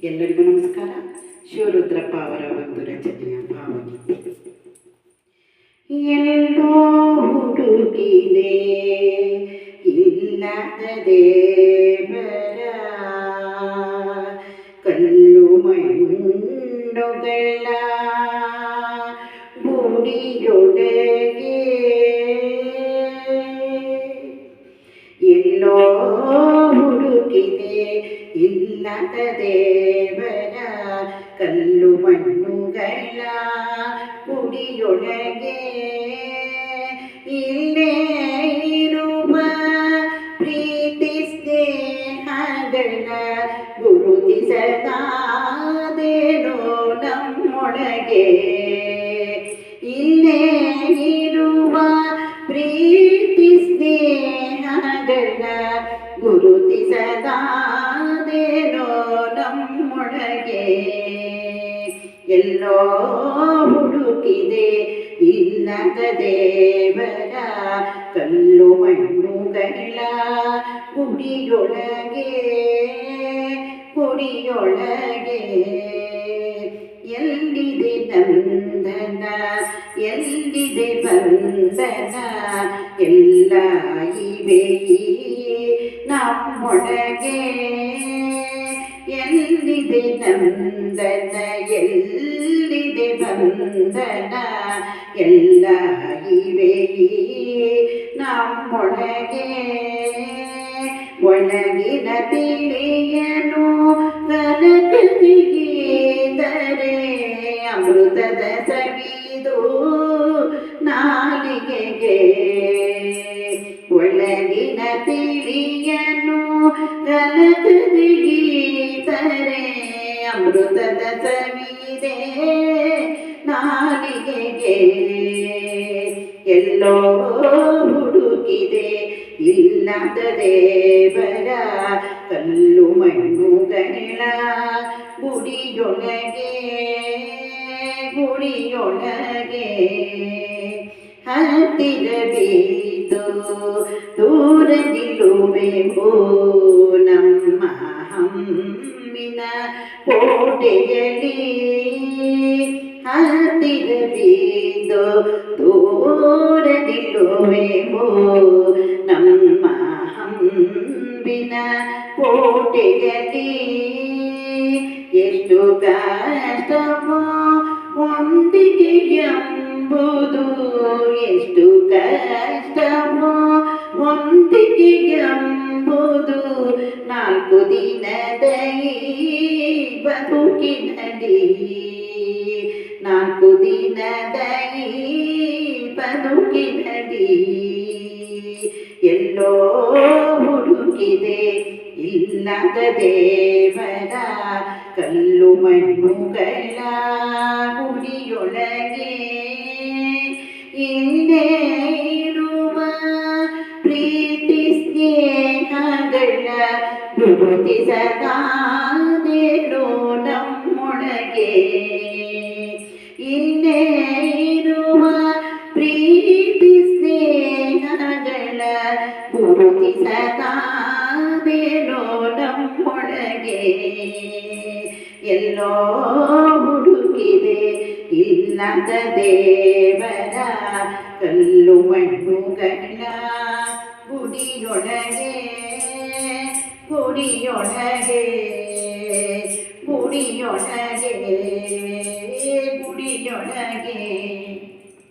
ಎಲ್ಲರಿಗೂ ನಮಸ್ಕಾರ. ಶಿವರುದ್ರಪ್ಪ ಅವರ ಒಂದು ರಚನೆಯ ಭಾವಗೀತೆ. ಎಲ್ಲೋ ಹುಡುಕಿದೆ ಇಲ್ಲದ ದೇವರ ಕಲ್ಲು ಮಣ್ಣುಗಳ ಗುಡಿಯೊಳಗೆ, ಎಲ್ಲೋ ಹುಡುಕಿದೆ ಇಲ್ಲದ ದೇವರ ಕಲ್ಲು ಮಣ್ಣುಗಳ ಗುಡಿಯೊಳಗೆ, ಇಲ್ಲೇ ಇರುವ ಪ್ರೀತಿ ಸ್ನೇಹಗಳ ಗುರುತಿಸದಾದೇನೋ ನಮ್ಮೊಳಗೆ, ಇಲ್ಲೇ ಇರುವ ಪ್ರೀತಿ ಸ್ನೇಹಗಳ ಗುರುತಿಸದಾದೇನೋ ನಮ್ಮೊಳಗೆ, ಎಲ್ಲೋ ಹುಡುಕಿದೆ ಇಲ್ಲದ ದೇವರ ಕಲ್ಲು ಮಣ್ಣುಗಳ ಗುಡಿಯೊಳಗೆ, ಗುಡಿಯೊಳಗೆ. ಎಲ್ಲಿದೆ ನಂದನ ಎಲ್ಲಿದೆ ಬಂಧನ ಎಲ್ಲ ಇವೆ ನಮ್ಮೊಳಗೆ, ಎಲ್ಲಿದೆ ನಂದನ ಎಲ್ಲಿದೆ ಬಂಧನ ಎಲ್ಲ ಇವೆ ನಮ್ಮೊಳಗೆ, ಒಳಗಿನ ತಿಳಿಯನು ಕನಕದಿಗಿದರೆ ಅಮೃತದ ಸವಿದು ನಾಲಿಗೆಗೆ, ಒಳಗಿನ ತಿಳಿಯನು ಕನಕದಿಗಿದರೆ ಅಮೃತದ ಸವಿದೆ ನಾಲಿಗೆಗೆ, ಎಲ್ಲೋ ಹುಡುಕಿದೆ ಇಲ್ಲದ ದೇವರ ಕಲ್ಲು ಮಣ್ಣುಗಳ ಗುಡಿಯೊಳಗೆ, ಗುಡಿಯೊಳಗೆ. ಹತ್ತಿರವಿದ್ದು ದೂರ ನಿಲ್ಲುವೆವು ನಮ್ಮ ಹಮ್ಮಿನ ಕೋಟೆಯಲ್ಲಿ, ಹತ್ತಿರವಿದ್ದು ದೂರ ನಿಲ್ಲುವೆವು ನಮ್ಮ ಹಮ್ಮಿನ ಕೋಟೆಯಲ್ಲಿ, ಎಷ್ಟು ಕಷ್ಟವೋ ಒಂದಿಗೆ ಎಂಬುದು, ಎಷ್ಟು ಕಷ್ಟವೋ ಒಂದಿಗೆ ಎಂಬುದು ನಾಲ್ಕು ದಿನದ ಈ ಬದುಕಿನಲ್ಲಿ, ನಾಲ್ಕು ದಿನದ ಈ ಬದುಕಿನಲ್ಲಿ, ಎಲ್ಲೋ ಹುಡುಕಿದೆ ಇಲ್ಲದ ದೇವರ ಕಲ್ಲು ಮಣ್ಣುಗಳ ಗುಡಿಯೊಳಗೆ, ಇಲ್ಲೇ ಇರುವ ಪ್ರೀತಿ ಸ್ನೇಹಗಳ ಗುರುತಿಸದಾದೇನೋ ನಮ್ಮೊಳಗೆ, ಇಲ್ಲೇ ಇರುವ ಪ್ರೀತಿ ಸ್ನೇಹಗಳ ಗುರುತಿಸದಾದೇನೋ ನಮ್ಮೊಳಗೆ, ಎಲ್ಲೋ ಹುಡುಕಿದೆ ಇಲ್ಲದ ದೇವರ ಕಲ್ಲು ಮಣ್ಣುಗಳ ಗುಡಿಯೊಳಗೆ, ಗುಡಿಯೊಳಗೆ, ಗುಡಿಯೊಳಗೆ, ಗುಡಿಯೊಳಗೆ.